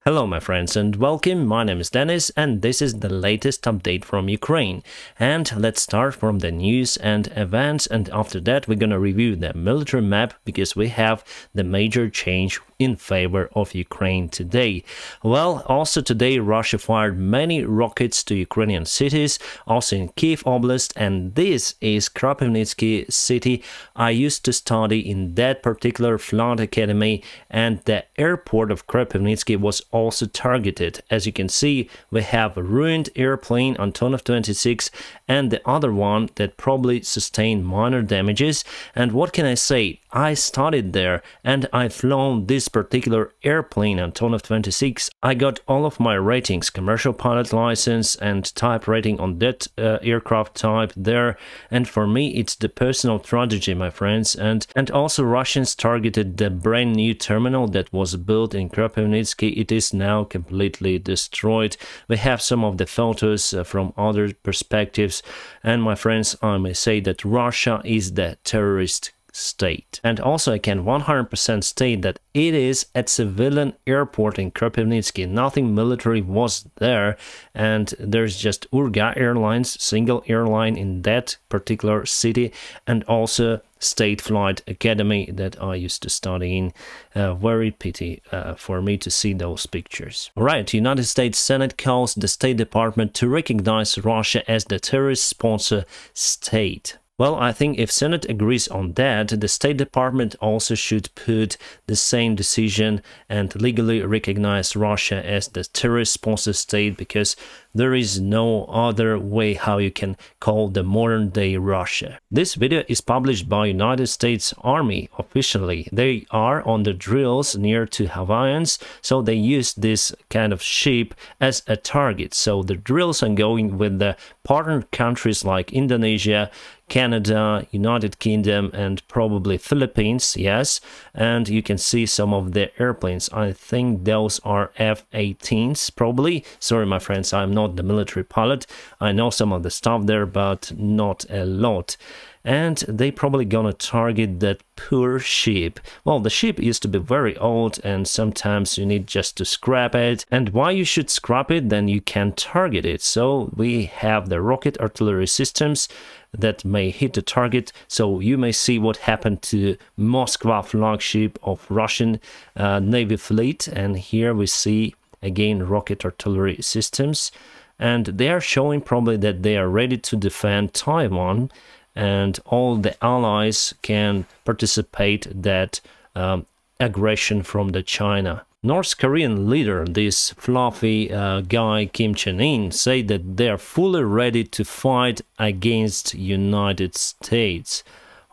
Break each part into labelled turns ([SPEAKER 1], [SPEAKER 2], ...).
[SPEAKER 1] Hello my friends and welcome, my name is Dennis and this is the latest update from Ukraine. And let's start from the news and events, and after that we're gonna review the military map because we have the major change in favor of Ukraine today. Well, also today Russia fired many rockets to Ukrainian cities, also in Kiev Oblast, and this is Kropyvnytsky city. I used to study in that particular flight academy, and the airport of Kropyvnytsky was also targeted. As you can see, we have a ruined airplane Antonov 26 and the other one that probably sustained minor damages. And what can I say? I studied there and I flown this particular airplane Antonov 26. I got all of my ratings, commercial pilot license and type rating on that aircraft type there. And for me, it's the personal tragedy, my friends. And also Russians targeted the brand new terminal that was built in Kropyvnytsky. It is now completely destroyed. We have some of the photos from other perspectives. And my friends, I may say that Russia is the terrorist state. And also I can 100% state that it is a civilian airport in Kropyvnytsky. Nothing military was there, and there's just Urga Airlines, single airline in that particular city, and also State Flight Academy that I used to study in. Very pity for me to see those pictures. Right, United States Senate calls the State Department to recognize Russia as the terrorist sponsor state. Well, I think if Senate agrees on that, the State Department also should put the same decision and legally recognize Russia as the terrorist sponsor state, because there is no other way how you can call the modern day Russia. This video is published by United States Army officially. They are on the drills near to Hawaiians, so they use this kind of ship as a target. So the drills are going with the partner countries like Indonesia, Canada, United Kingdom, and probably Philippines, yes. And you can see some of the airplanes. I think those are F-18s, probably. Sorry, my friends, I'm not the military pilot. I know some of the stuff there, but not a lot. And they probably gonna target that poor ship. Well, the ship used to be very old and sometimes you need just to scrap it. And why you should scrap it? Then you can target it. So we have the rocket artillery systems that may hit the target. So you may see what happened to Moskva flagship of Russian Navy fleet. And here we see again rocket artillery systems. And they are showing probably that they are ready to defend Taiwan, and all the allies can participate that aggression from the China. North Korean leader, this fluffy guy Kim Jong-un, said that they are fully ready to fight against United States.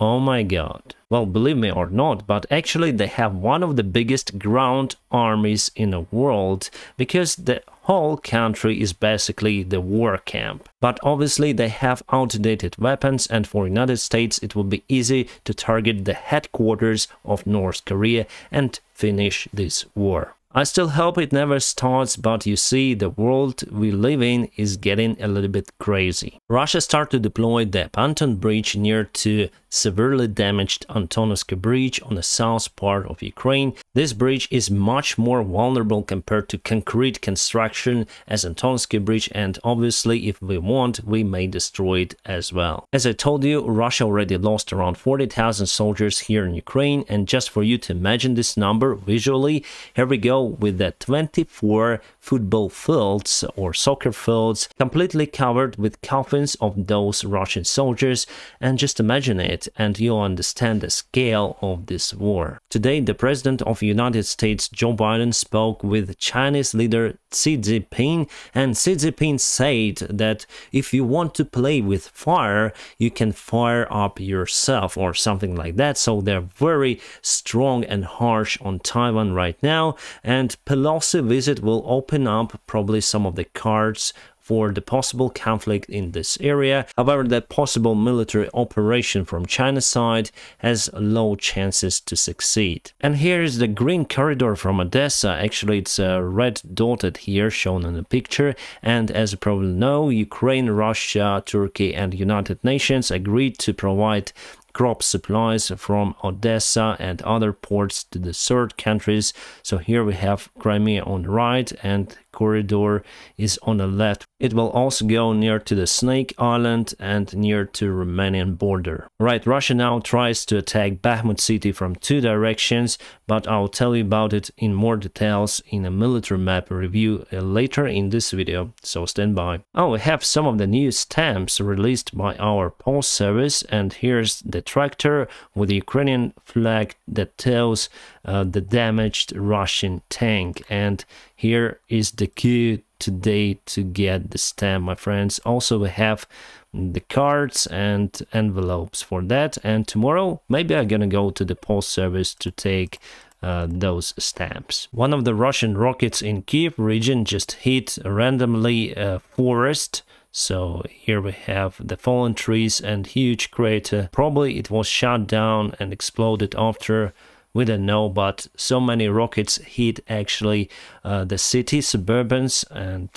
[SPEAKER 1] Oh my god. Well, believe me or not, but actually they have one of the biggest ground armies in the world, because the whole country is basically the war camp. But obviously they have outdated weapons, and for United States it will be easy to target the headquarters of North Korea and finish this war. I still hope it never starts, but you see, the world we live in is getting a little bit crazy. Russia started to deploy the pontoon bridge near to severely damaged Antonovsky Bridge on the south part of Ukraine. This bridge is much more vulnerable compared to concrete construction as Antonovsky Bridge, and obviously if we want, we may destroy it as well. As I told you, Russia already lost around 40,000 soldiers here in Ukraine, and just for you to imagine this number visually, here we go with the 24 football fields or soccer fields completely covered with coffins of those Russian soldiers, and just imagine it and you'll understand the scale of this war. Today, the President of the United States, Joe Biden, spoke with Chinese leader Xi Jinping, and Xi Jinping said that if you want to play with fire, you can fire up yourself or something like that. So they're very strong and harsh on Taiwan right now, and Pelosi visit will open up probably some of the cards for the possible conflict in this area. However, that possible military operation from China's side has low chances to succeed. And here is the green corridor from Odessa. Actually, it's red dotted here, shown in the picture. And as you probably know, Ukraine, Russia, Turkey, and United Nations agreed to provide crop supplies from Odessa and other ports to the third countries. So here we have Crimea on the right and corridor is on the left. It will also go near to the Snake Island and near to Romanian border. Right, Russia now tries to attack Bakhmut city from two directions, but I'll tell you about it in more details in a military map review later in this video, so stand by. Oh, we have some of the new stamps released by our post service, and here's the tractor with the Ukrainian flag that tells the damaged Russian tank, and here is the queue today to get the stamp, my friends. Also we have the cards and envelopes for that, and tomorrow maybe I'm gonna go to the post service to take those stamps. One of the Russian rockets in Kiev region just hit randomly a forest. So here we have the fallen trees and huge crater. Probably it was shot down and exploded after. We don't know, but so many rockets hit actually the city, suburbans and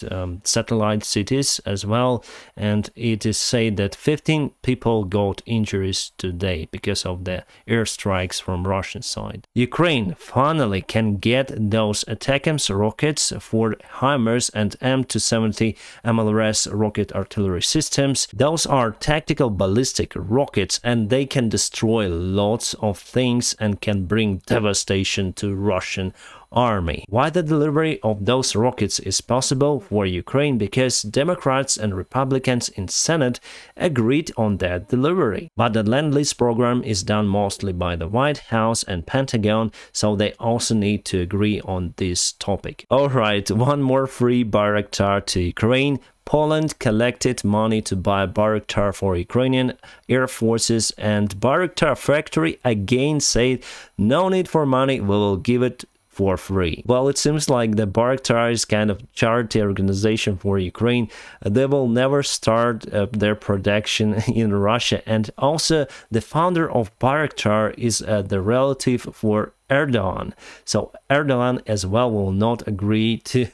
[SPEAKER 1] satellite cities as well. And it is said that 15 people got injuries today because of the airstrikes from Russian side. Ukraine finally can get those ATACMS rockets for HIMARS and M270 MLRS rocket artillery systems. Those are tactical ballistic rockets and they can destroy lots of things and can bring devastation to Russian army. Why the delivery of those rockets is possible for Ukraine? Because Democrats and Republicans in Senate agreed on that delivery. But the Lend-Lease program is done mostly by the White House and Pentagon, so they also need to agree on this topic. Alright, one more free Bayraktar to Ukraine. Poland collected money to buy Bayraktar for Ukrainian Air Forces, and Bayraktar factory again said no need for money, we will give it for free. Well, it seems like the Bayraktar is kind of charity organization for Ukraine. They will never start their production in Russia, and also the founder of Bayraktar is the relative for Erdogan. So Erdogan as well will not agree to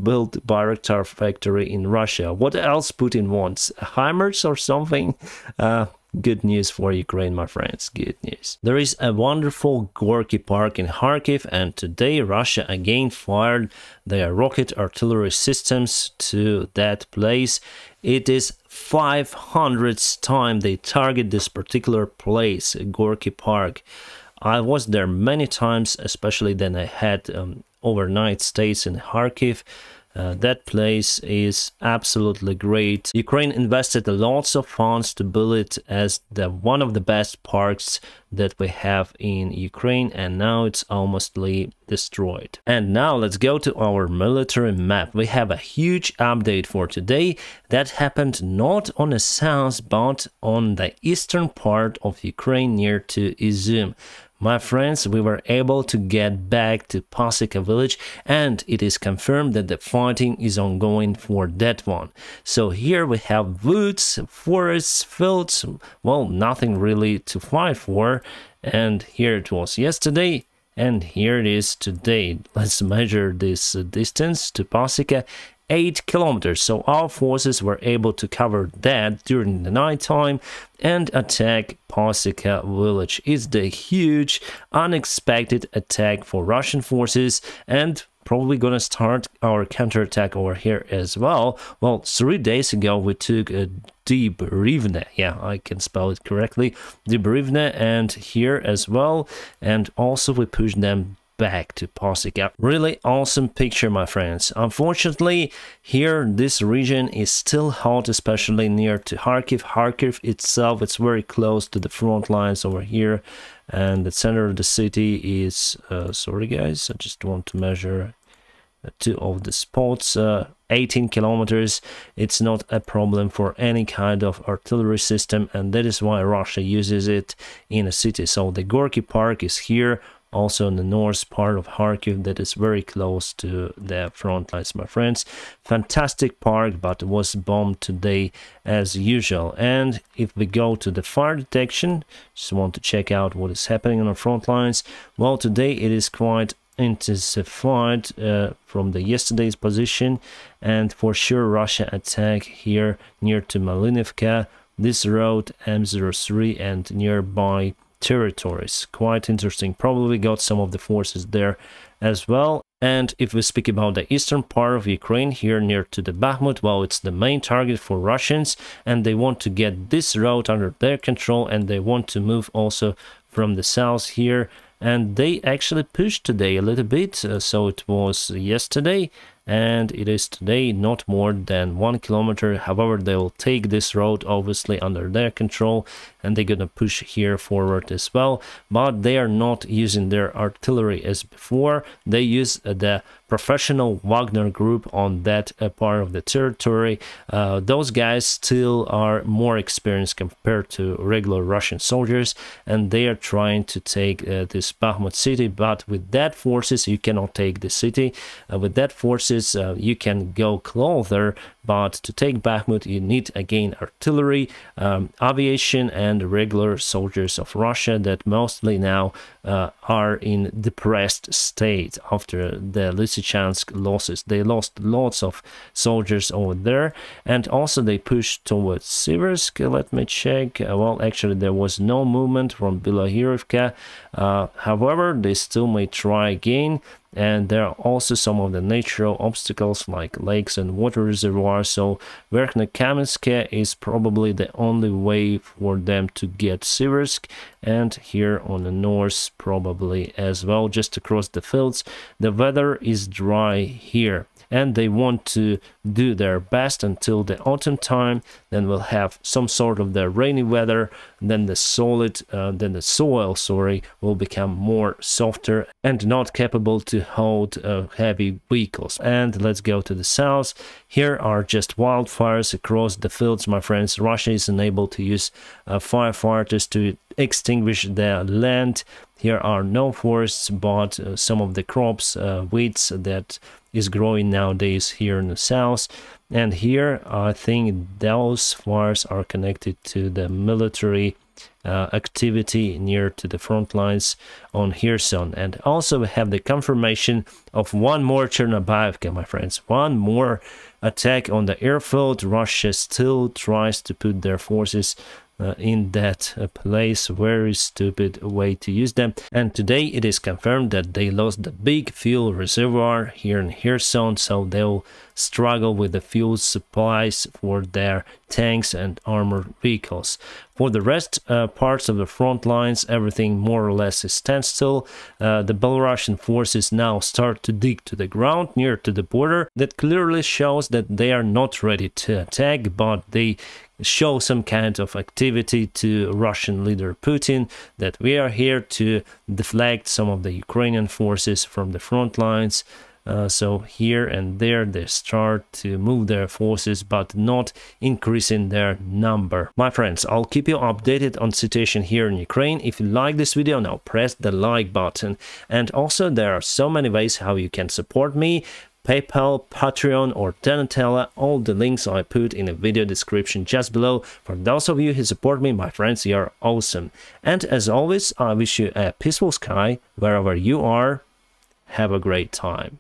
[SPEAKER 1] build Bayraktar factory in Russia. What else Putin wants? HIMARS or something? Good news for Ukraine, my friends. Good news. There is a wonderful Gorky Park in Kharkiv, and today Russia again fired their rocket artillery systems to that place. It is 500th time they target this particular place, Gorky Park. I was there many times, especially then I had overnight stays in Kharkiv. That place is absolutely great. Ukraine invested lots of funds to build it as one of the best parks that we have in Ukraine, and now it's almostly destroyed. And now let's go to our military map. We have a huge update for today that happened not on the south but on the eastern part of Ukraine near to Isum. My friends, we were able to get back to Pasika village, and it is confirmed that the fighting is ongoing for that one. So here we have woods, forests, fields, well, nothing really to fight for. And here it was yesterday, and here it is today. Let's measure this distance to Pasika. 8 kilometers, so our forces were able to cover that during the night time and attack Pasika village. It's the huge unexpected attack for Russian forces, and probably gonna start our counterattack over here as well. Well, 3 days ago we took a Davydov, yeah, I can spell it correctly, Davydov, and here as well, and also we pushed them back to Pasika. Really awesome picture, my friends. Unfortunately, here this region is still hot, especially near to Kharkiv. Kharkiv itself, it's very close to the front lines over here, and the center of the city is sorry guys, I just want to measure two of the spots. 18 kilometers. It's not a problem for any kind of artillery system, and that is why Russia uses it in a city. So the Gorky Park is here, also in the north part of Kharkiv, that is very close to the front lines, my friends. Fantastic park, but was bombed today as usual. And if we go to the fire detection, just want to check out what is happening on the front lines. Well, today it is quite intensified from the yesterday's position, and for sure Russia attack here near to Malinivka this road M03 and nearby territories. Quite interesting. Probably got some of the forces there as well. And if we speak about the eastern part of Ukraine, here near to the Bakhmut, well, it's the main target for Russians, and they want to get this road under their control, and they want to move also from the south here. And they actually pushed today a little bit, so it was yesterday and it is today, not more than 1 kilometer. However, they will take this road obviously under their control, and they're gonna push here forward as well. But they are not using their artillery as before. They use the professional Wagner group on that part of the territory. Those guys still are more experienced compared to regular Russian soldiers, and they are trying to take this Bakhmut city. But with that forces, you cannot take the city. With that forces, you can go closer, but to take Bakhmut, you need again artillery, aviation, and regular soldiers of Russia that mostly now are in depressed state after the Lysychansk losses. They lost lots of soldiers over there, and also they pushed towards Siversk. Let me check. Well, actually there was no movement from Bilohirivka. However, they still may try again. And there are also some of the natural obstacles like lakes and water reservoirs, so Verkhnekamensk is probably the only way for them to get Siversk, and here on the north probably as well, just across the fields. The weather is dry here, and they want to do their best until the autumn time. Then we'll have some sort of the rainy weather, then the soil will become more softer and not capable to hold heavy vehicles. And let's go to the south. Here are just wildfires across the fields, my friends. Russia is unable to use firefighters to extinguish the land. Here are no forests, but some of the crops, weeds that is growing nowadays here in the south. And here I think those fires are connected to the military activity near to the front lines on Kherson. And also we have the confirmation of one more Chernobyevka, my friends. One more attack on the airfield. Russia still tries to put their forces in that place. Very stupid way to use them. And today it is confirmed that they lost the big fuel reservoir here in Kherson, so they'll struggle with the fuel supplies for their tanks and armored vehicles. For the rest parts of the front lines, everything more or less is standstill. The Belarusian forces now start to dig to the ground near to the border. That clearly shows that they are not ready to attack, but they show some kind of activity to Russian leader Putin, that we are here to deflect some of the Ukrainian forces from the front lines. So here and there they start to move their forces, but not increasing their number. My friends, I'll keep you updated on situation here in Ukraine. If you like this video, now press the like button. And also there are so many ways how you can support me. PayPal, Patreon, or Donatella. All the links I put in the video description just below. For those of you who support me, my friends, you are awesome. And as always, I wish you a peaceful sky wherever you are. Have a great time.